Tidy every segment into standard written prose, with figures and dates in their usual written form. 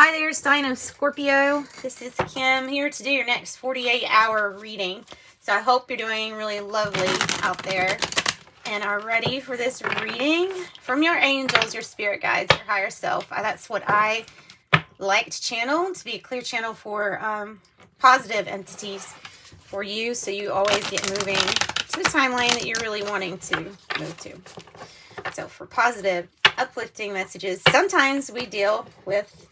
Hi there, sign of Scorpio. This is Kim here to do your next 48-hour reading. So I hope you're doing really lovely out there and are ready for this reading from your angels, your spirit guides, your higher self. That's what I like to channel, to be a clear channel for positive entities for you, so you always get moving to a timeline that you're really wanting to move to. So for positive, uplifting messages, sometimes we deal with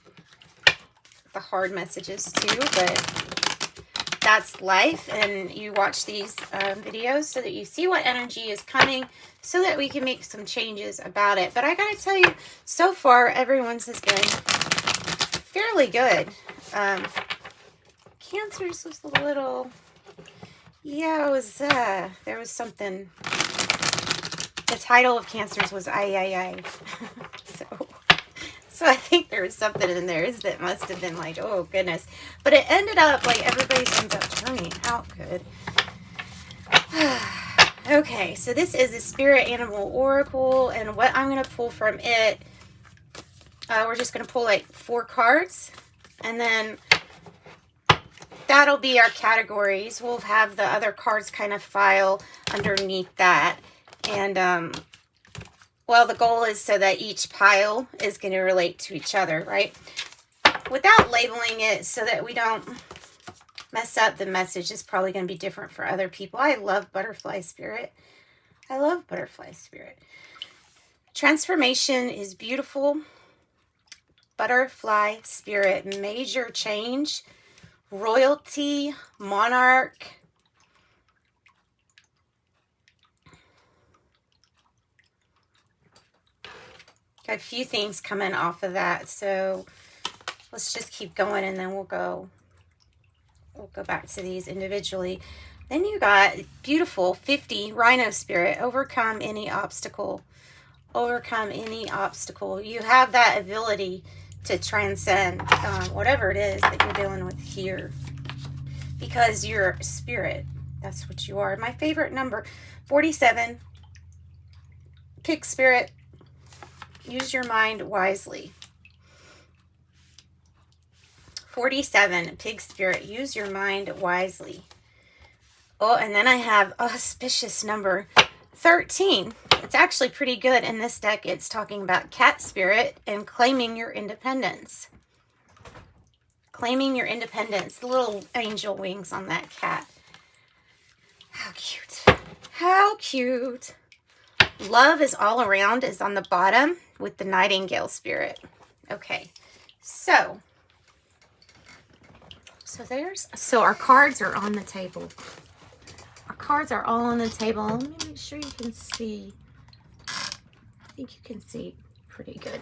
the hard messages too, but that's life, and you watch these videos so that you see what energy is coming so that we can make some changes about it. But I gotta tell you, so far everyone's has been fairly good. Cancer's was a little, yeah, it was there was something. The title of Cancer's was I. So I think there was something in there that must have been like, oh goodness. But it ended up like everybody ends up turning out good. Okay, so this is a spirit animal oracle, and what I'm going to pull from it, we're just going to pull like 4 cards, and then that'll be our categories. We'll have the other cards kind of file underneath that. And well, the goal is so that each pile is going to relate to each other, right? Without labeling it, so that we don't mess up the message. Is probably going to be different for other people. I love butterfly spirit. I love butterfly spirit. Transformation is beautiful. Butterfly spirit, major change, royalty, monarch. Got a few things coming off of that, so let's just keep going, and then we'll go back to these individually. Then you got beautiful 50 rhino spirit, overcome any obstacle. Overcome any obstacle. You have that ability to transcend whatever it is that you're dealing with here, because you're spirit. That's what you are. My favorite number, 47. Pick spirit. Use your mind wisely. 47, pig spirit. Use your mind wisely. Oh, and then I have auspicious number 13. It's actually pretty good in this deck. It's talking about cat spirit and claiming your independence. Claiming your independence. The little angel wings on that cat. How cute. How cute. Love is all around is on the bottom with the nightingale spirit. Okay, so our cards are on the table. Our cards are all on the table. Let me make sure you can see. I think you can see pretty good.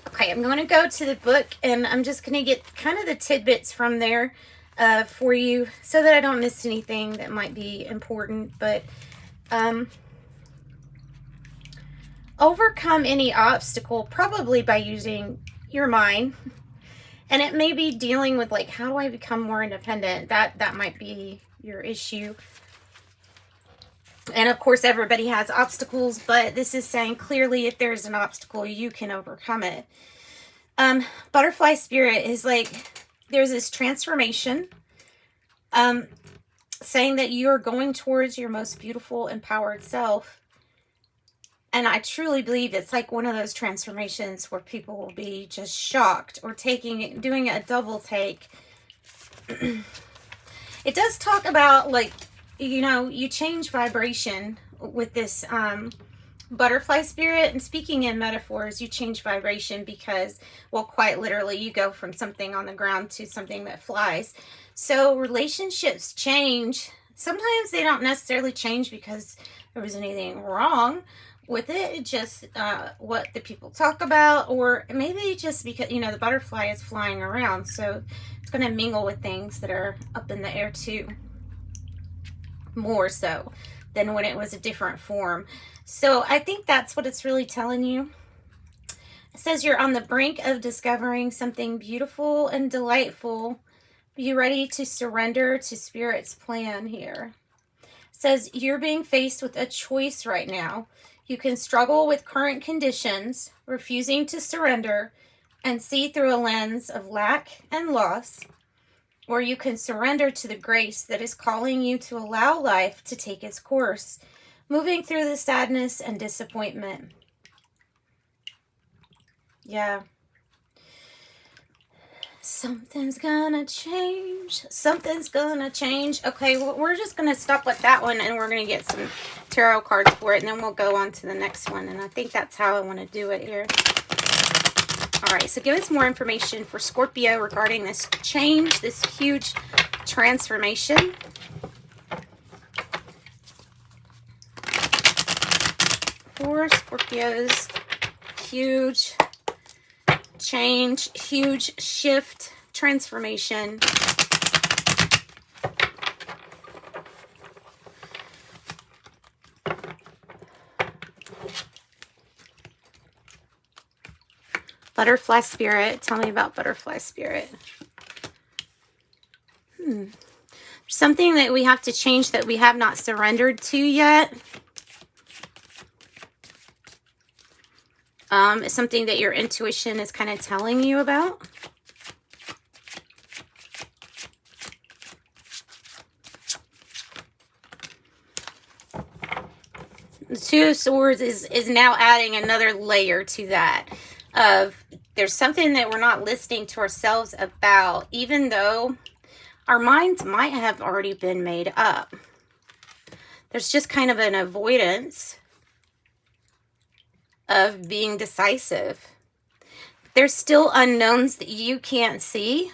Okay, I'm going to go to the book, and I'm just going to get kind of the tidbits from there for you so that I don't miss anything that might be important. But overcome any obstacle, probably by using your mind. And it may be dealing with, like, how do I become more independent? That might be your issue. And of course, everybody has obstacles, but this is saying clearly if there's an obstacle, you can overcome it. Butterfly spirit is like, there's this transformation, saying that you're going towards your most beautiful, empowered self. And I truly believe it's like one of those transformations where people will be just shocked or doing a double take. It does talk about, like, you know, you change vibration with this butterfly spirit. And speaking in metaphors, you change vibration because, well, quite literally, you go from something on the ground to something that flies. So relationships change. Sometimes they don't necessarily change because there was anything wrong with it, just what the people talk about, or maybe just because, you know, the butterfly is flying around, so it's going to mingle with things that are up in the air too, more so than when it was a different form. So I think that's what it's really telling you. It says you're on the brink of discovering something beautiful and delightful. Be ready to surrender to Spirit's plan here. It says you're being faced with a choice right now. You can struggle with current conditions, refusing to surrender, and see through a lens of lack and loss, or you can surrender to the grace that is calling you to allow life to take its course, moving through the sadness and disappointment. Yeah. Something's gonna change. Something's gonna change. Okay, well, we're just gonna stop with that one, and we're gonna get some tarot cards for it, and then we'll go on to the next one. And I think that's how I want to do it here. All right, so give us more information for Scorpio regarding this change, this huge transformation. For Scorpio's huge change, huge shift, transformation. Butterfly spirit. Tell me about butterfly spirit. Something that we have to change that we have not surrendered to yet. It's something that your intuition is kind of telling you about. The Two of Swords is now adding another layer to that. There's something that we're not listening to ourselves about, even though our minds might have already been made up. There's just kind of an avoidance of being decisive. There's still unknowns that you can't see.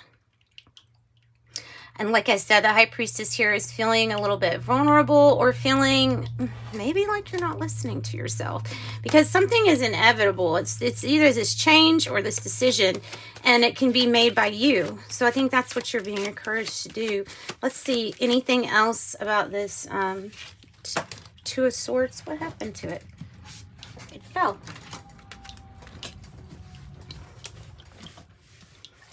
And like I said, the High Priestess here is feeling a little bit vulnerable, or feeling maybe like you're not listening to yourself, because something is inevitable. It's either this change or this decision, and it can be made by you. So I think that's what you're being encouraged to do. Let's see, anything else about this Two of Swords? What happened to it? It fell.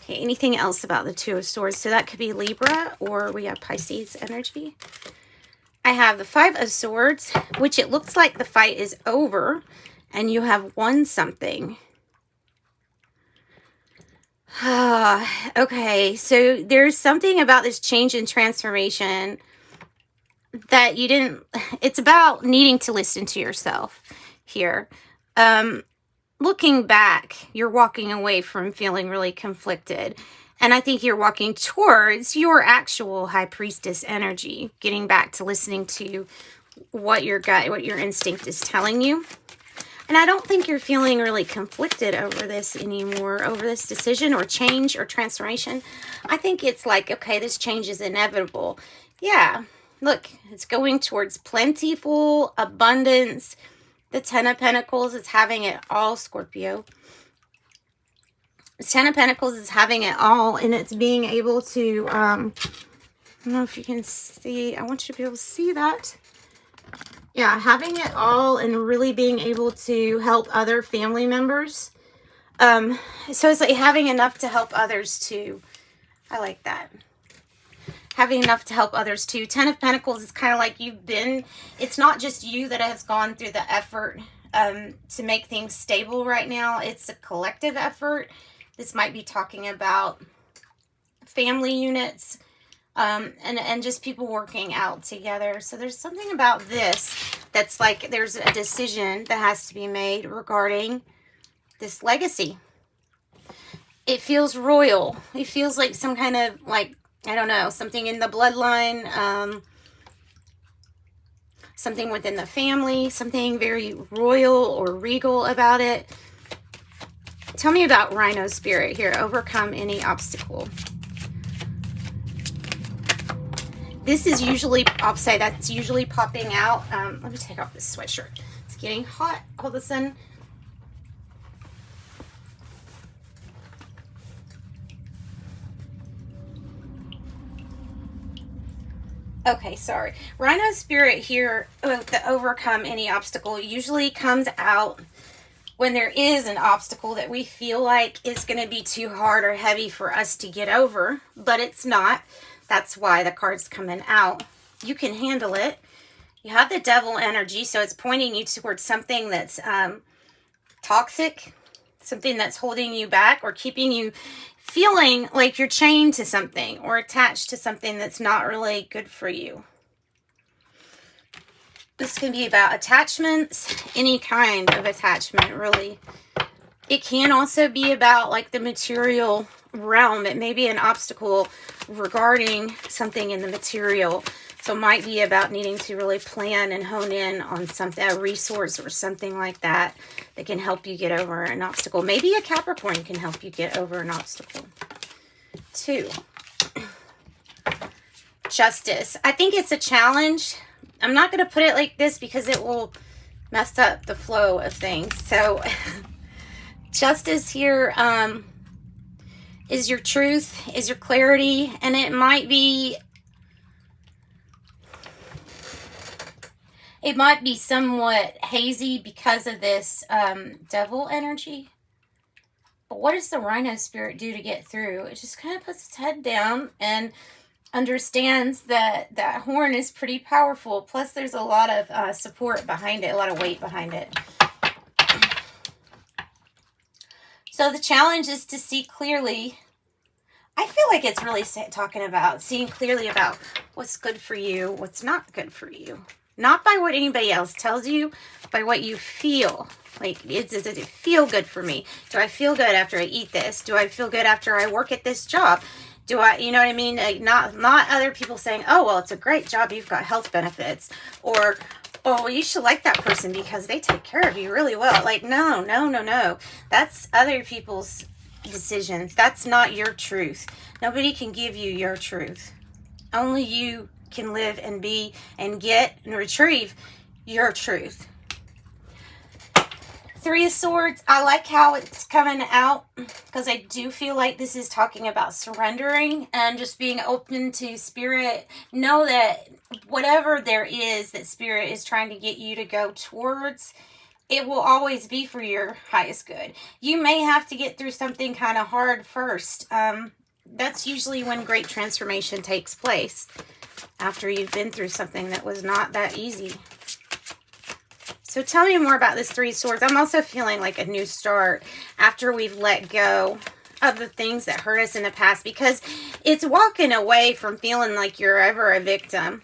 Okay, anything else about the Two of Swords? So that could be Libra, or we have Pisces energy. I have the Five of Swords, which it looks like the fight is over and you have won something. Okay, so there's something about this change and transformation that you didn't... It's about needing to listen to yourself here. Looking back, you're walking away from feeling really conflicted. And I think you're walking towards your actual High Priestess energy, getting back to listening to what your gut, what your instinct is telling you. And I don't think you're feeling really conflicted over this anymore, over this decision or change or transformation. I think it's like, okay, this change is inevitable. Yeah, look, it's going towards plentiful abundance. The Ten of Pentacles is having it all, Scorpio. The Ten of Pentacles is having it all, and it's being able to, I don't know if you can see, I want you to be able to see that. Yeah, having it all and really being able to help other family members. So it's like having enough to help others too. I like that. Having enough to help others too. Ten of Pentacles is kind of like you've been, it's not just you that has gone through the effort to make things stable right now. It's a collective effort. This might be talking about family units and just people working out together. So there's something about this that's like there's a decision that has to be made regarding this legacy. It feels royal. It feels like some kind of like, I don't know, something in the bloodline, something within the family, something very royal or regal about it. Tell me about Rhino Spirit here. Overcome any obstacle. This is usually, I'll say that's usually popping out. Let me take off this sweatshirt. It's getting hot all of a sudden. Okay, sorry. Rhino Spirit here, the overcome any obstacle, usually comes out when there is an obstacle that we feel like is going to be too hard or heavy for us to get over, but it's not. That's why the card's coming out. You can handle it. You have the Devil energy, so it's pointing you towards something that's toxic, something that's holding you back or keeping you feeling like you're chained to something or attached to something that's not really good for you. This can be about attachments, any kind of attachment, really. It can also be about like the material realm. It may be an obstacle regarding something in the material. So it might be about needing to really plan and hone in on something, a resource or something like that that can help you get over an obstacle. Maybe a Capricorn can help you get over an obstacle. 2. Justice. I think it's a challenge. I'm not going to put it like this because it will mess up the flow of things. So justice here is your truth, is your clarity, and it might be somewhat hazy because of this devil energy. But what does the rhino spirit do to get through? It just kind of puts its head down and understands that that horn is pretty powerful. Plus, there's a lot of support behind it, a lot of weight behind it. So the challenge is to see clearly. I feel like it's really talking about seeing clearly about what's good for you, what's not good for you. Not by what anybody else tells you, by what you feel. Like, does it feel good for me? Do I feel good after I eat this? Do I feel good after I work at this job? Do I, you know what I mean? Like, not other people saying, oh, well, it's a great job. You've got health benefits. Or, oh, well, you should like that person because they take care of you really well. Like, no. That's other people's decisions. That's not your truth. Nobody can give you your truth. Only you can live and be and get and retrieve your truth. 3 of Swords. I like how it's coming out because I do feel like this is talking about surrendering and just being open to spirit. Know that whatever there is that spirit is trying to get you to go towards, it will always be for your highest good. You may have to get through something kind of hard first. That's usually when great transformation takes place, after you've been through something that was not that easy. So tell me more about this 3 of Swords. I'm also feeling like a new start after we've let go of the things that hurt us in the past, because it's walking away from feeling like you're ever a victim.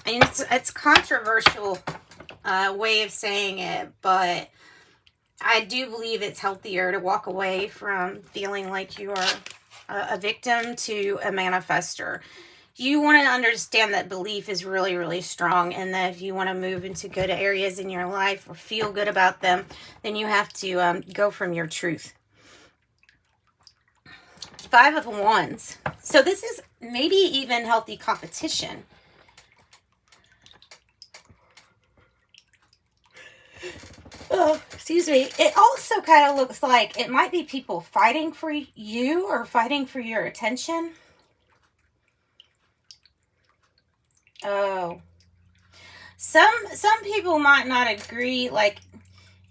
And it's controversial way of saying it, but I do believe it's healthier to walk away from feeling like you are a victim to a manifester. You want to understand that belief is really, really strong, and that if you want to move into good areas in your life or feel good about them, then you have to go from your truth. 5 of Wands. So this is maybe even healthy competition. Oh, excuse me. It also kind of looks like it might be people fighting for you or fighting for your attention. Oh, some people might not agree. Like,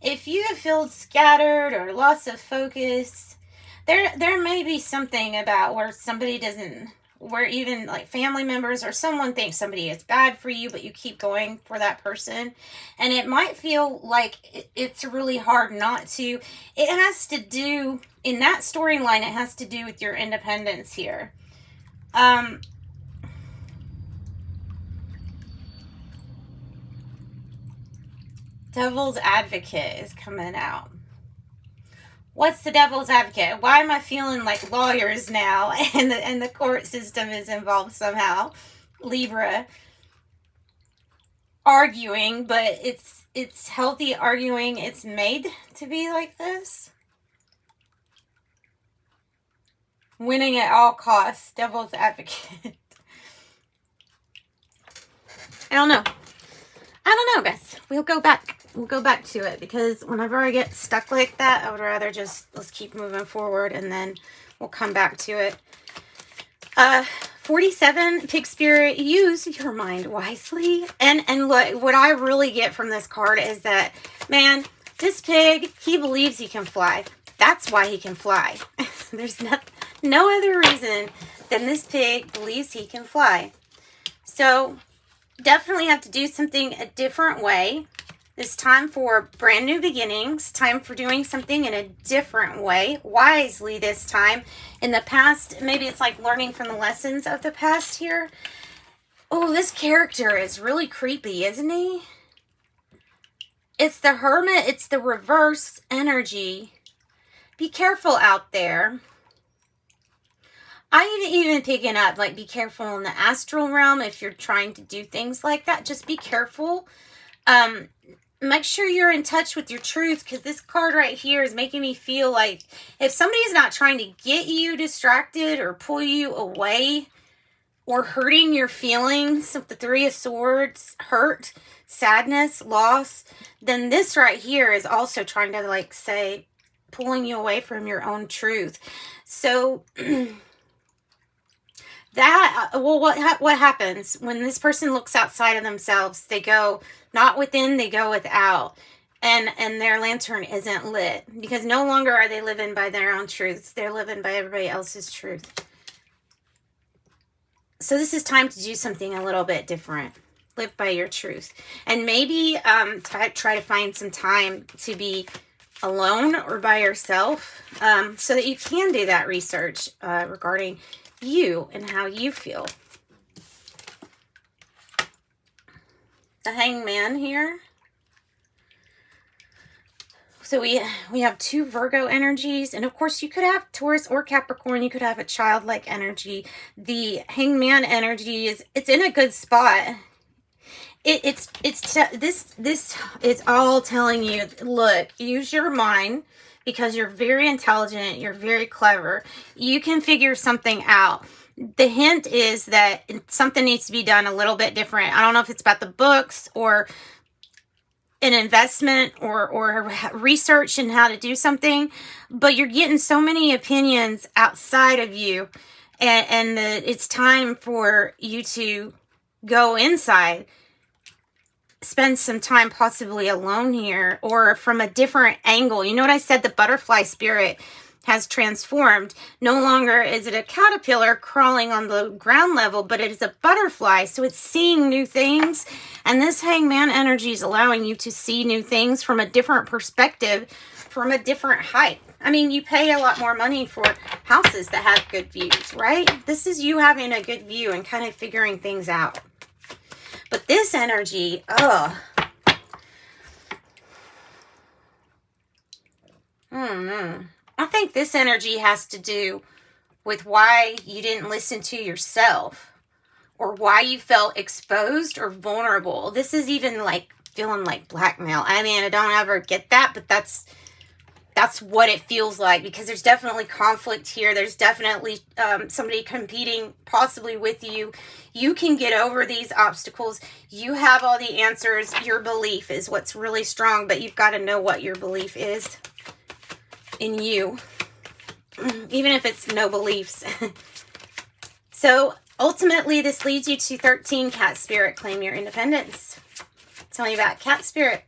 if you feel scattered or loss of focus, there may be something about where somebody doesn't, where even like family members or someone thinks somebody is bad for you, but you keep going for that person, and it might feel like it's really hard not to. It has to do, in that storyline, it has to do with your independence here. Devil's Advocate is coming out. What's the Devil's Advocate? Why am I feeling like lawyers now and the court system is involved somehow? Libra. Arguing, but it's healthy arguing. It's made to be like this. Winning at all costs. Devil's Advocate. I don't know, guys. We'll go back to it, because whenever I get stuck like that, I would rather just, let's keep moving forward, and then we'll come back to it. 47, Pig Spirit, use your mind wisely. And look, what I really get from this card is that, man, this pig, he believes he can fly. That's why he can fly. There's no other reason than this pig believes he can fly. So definitely have to do something a different way It's time for brand new beginnings, time for doing something in a different way, wisely this time. In the past, maybe it's like learning from the lessons of the past here. Oh, this character is really creepy, isn't he? It's the Hermit. It's the reverse energy. Be careful out there. I even picking up, like, be careful in the astral realm if you're trying to do things like that. Just be careful. Make sure you're in touch with your truth, because this card right here is making me feel like if somebody is not trying to get you distracted or pull you away or hurting your feelings of the Three of Swords, hurt, sadness, loss, then this right here is also trying to, like, say, pulling you away from your own truth. So that, well, what happens when this person looks outside of themselves? They go not within, they go without, and their lantern isn't lit, because no longer are they living by their own truths. They're living by everybody else's truth. So this is time to do something a little bit different. Live by your truth, and maybe try to find some time to be alone or by yourself, so that you can do that research regarding you and how you feel. The Hangman here. So we have two Virgo energies, and of course you could have Taurus or Capricorn. You could have a childlike energy. The Hangman energy it's in a good spot. This is all telling you, look, use your mind, because you're very intelligent, you're very clever. You can figure something out. The hint is that something needs to be done a little bit different. I don't know if it's about the books or an investment or research in how to do something, but you're getting so many opinions outside of you, and it's time for you to go inside. Spend some time possibly alone here, or from a different angle. You know what I said? The butterfly spirit has transformed. No longer is it a caterpillar crawling on the ground level, but it is a butterfly. So it's seeing new things. And this Hangman energy is allowing you to see new things from a different perspective, from a different height. I mean, you pay a lot more money for houses that have good views, right? This is you having a good view and kind of figuring things out. But this energy, I don't know. I think this energy has to do with why you didn't listen to yourself, or why you felt exposed or vulnerable. This is even like feeling like blackmail. I mean, I don't ever get that, but that's what it feels like, because there's definitely conflict here. There's definitely somebody competing possibly with you. You can get over these obstacles. You have all the answers. Your belief is what's really strong, but you've got to know what your belief is in you, even if it's no beliefs. So ultimately, this leads you to 13, Cat Spirit. Claim your independence. Tell me about Cat Spirit.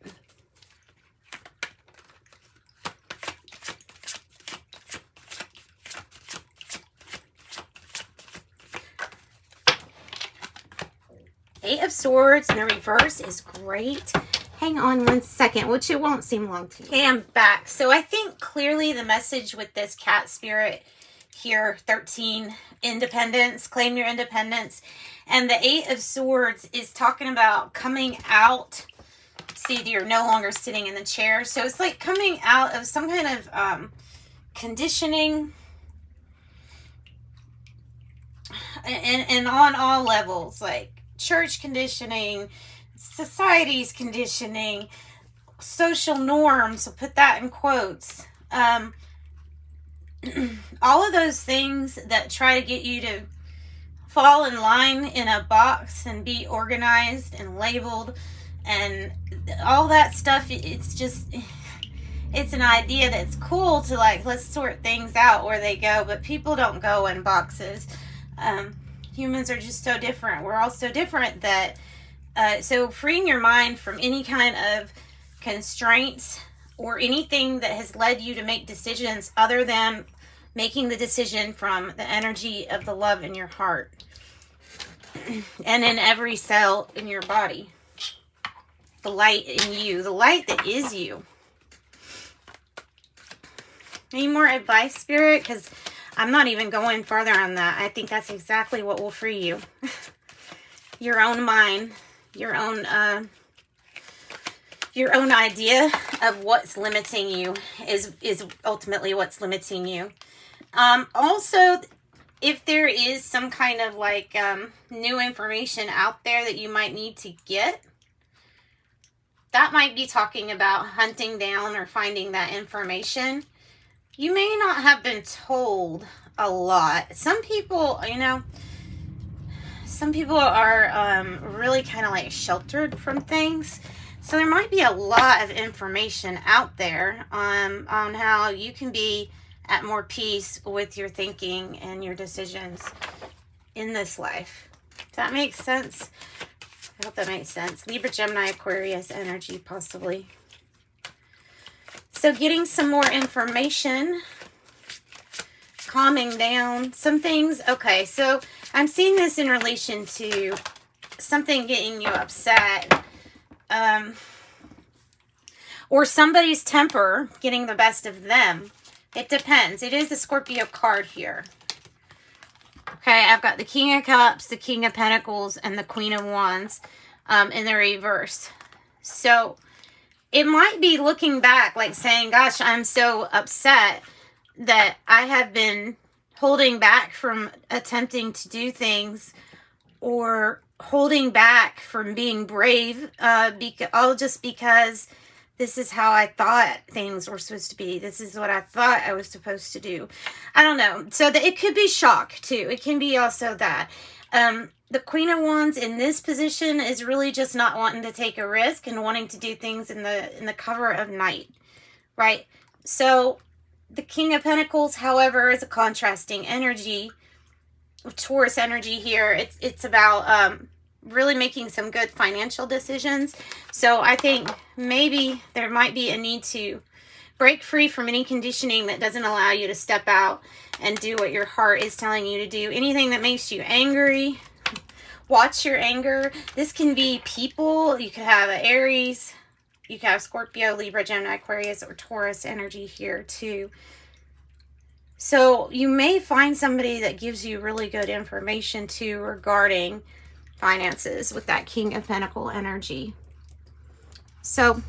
Eight of Swords in the reverse is great. Hang on one second, which it won't seem long to you. Okay, I'm back. So I think clearly the message with this Cat Spirit here, 13, independence, claim your independence. And the Eight of Swords is talking about coming out. See, you're no longer sitting in the chair. So it's like coming out of some kind of conditioning. And on all levels, like church conditioning, society's conditioning, social norms, so put that in quotes. All of those things that try to get you to fall in line in a box and be organized and labeled and all that stuff. It's just, it's an idea that's cool to, like, let's sort things out where they go, but people don't go in boxes. Humans are just so different. We're all so different that so freeing your mind from any kind of constraints or anything that has led you to make decisions other than making the decision from the energy of the love in your heart and in every cell in your body. the light in you, the light that is you. Any more advice, Spirit? Because I'm not even going further on that. I think that's exactly what will free you. Your own mind, your own idea of what's limiting you is ultimately what's limiting you. Also, if there is some kind of like new information out there that you might need to get, that might be talking about hunting down or finding that information. You may not have been told a lot. Some people, you know, some people are really kind of like sheltered from things. So there might be a lot of information out there on how you can be at more peace with your thinking and your decisions in this life. Does that make sense? I hope that makes sense. Libra, Gemini, Aquarius energy, possibly. So getting some more information, calming down, some things. Okay, so I'm seeing this in relation to something getting you upset, or somebody's temper getting the best of them. It depends. It is the Scorpio card here. Okay, I've got the King of Cups, the King of Pentacles, and the Queen of Wands in the reverse. So it might be looking back, like saying, gosh, I'm so upset that I have been holding back from attempting to do things, or holding back from being brave, all just because this is how I thought things were supposed to be. This is what I thought I was supposed to do. I don't know. So it could be shock too. It can be also that. The Queen of Wands in this position is really just not wanting to take a risk and wanting to do things in the cover of night, right? So the King of Pentacles, however, is a contrasting energy. Taurus energy here. It's about really making some good financial decisions. So I think maybe there might be a need to break free from any conditioning that doesn't allow you to step out and do what your heart is telling you to do. Anything that makes you angry, watch your anger. This can be people. You could have an Aries. You could have Scorpio, Libra, Gemini, Aquarius, or Taurus energy here too. So you may find somebody that gives you really good information too regarding finances with that King of Pentacle energy. So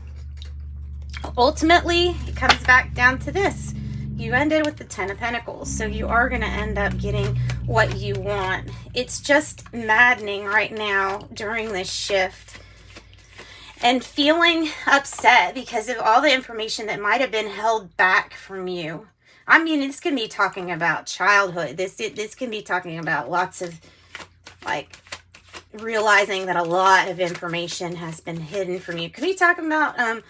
ultimately, it comes back down to this. You ended with the 10 of Pentacles, so you are going to end up getting what you want. It's just maddening right now during this shift, and feeling upset because of all the information that might have been held back from you. I mean, this can be talking about childhood. This can be talking about lots of, like, realizing that a lot of information has been hidden from you. Could be talking about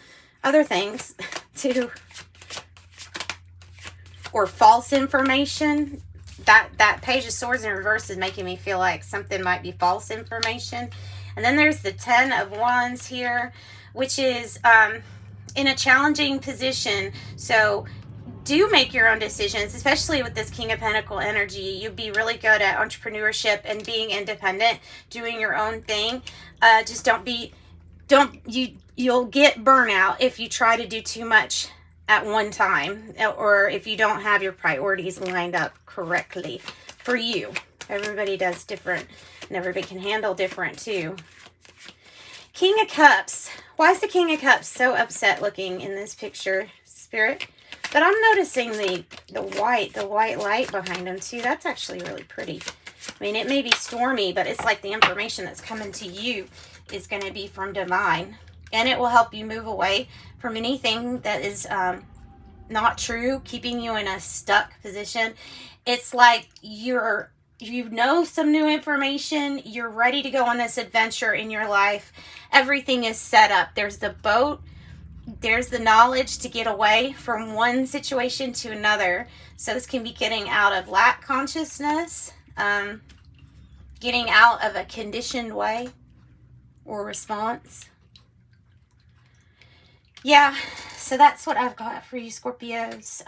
other things too, or false information. That Page of Swords in reverse is making me feel like something might be false information. And then there's the 10 of Wands here, which is in a challenging position. So do make your own decisions, especially with this King of Pentacle energy. You'd be really good at entrepreneurship and being independent, doing your own thing. Just you'll get burnout if you try to do too much at one time, or if you don't have your priorities lined up correctly for you. Everybody does different, and everybody can handle different too. King of Cups. Why is the King of Cups so upset looking in this picture, Spirit? But I'm noticing the white light behind him too. That's actually really pretty. I mean, it may be stormy, but it's like the information that's coming to you is going to be from divine. And it will help you move away from anything that is not true, keeping you in a stuck position. It's like you know some new information. You're ready to go on this adventure in your life. Everything is set up. There's the boat. There's the knowledge to get away from one situation to another. So this can be getting out of lack consciousness, getting out of a conditioned way or response. Yeah, so that's what I've got for you, Scorpios.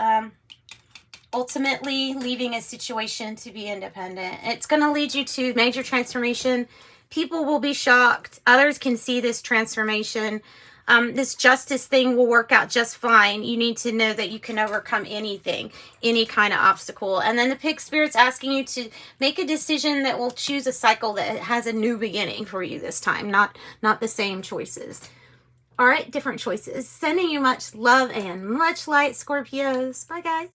Ultimately, leaving a situation to be independent. It's going to lead you to major transformation, People will be shocked. Others can see this transformation. This justice thing will work out just fine. You need to know that you can overcome anything, any kind of obstacle. And then the Pig Spirit's asking you to make a decision that will choose a cycle that has a new beginning for you this time, not the same choices. All right, different choices. Sending you much love and much light, Scorpios. Bye, guys.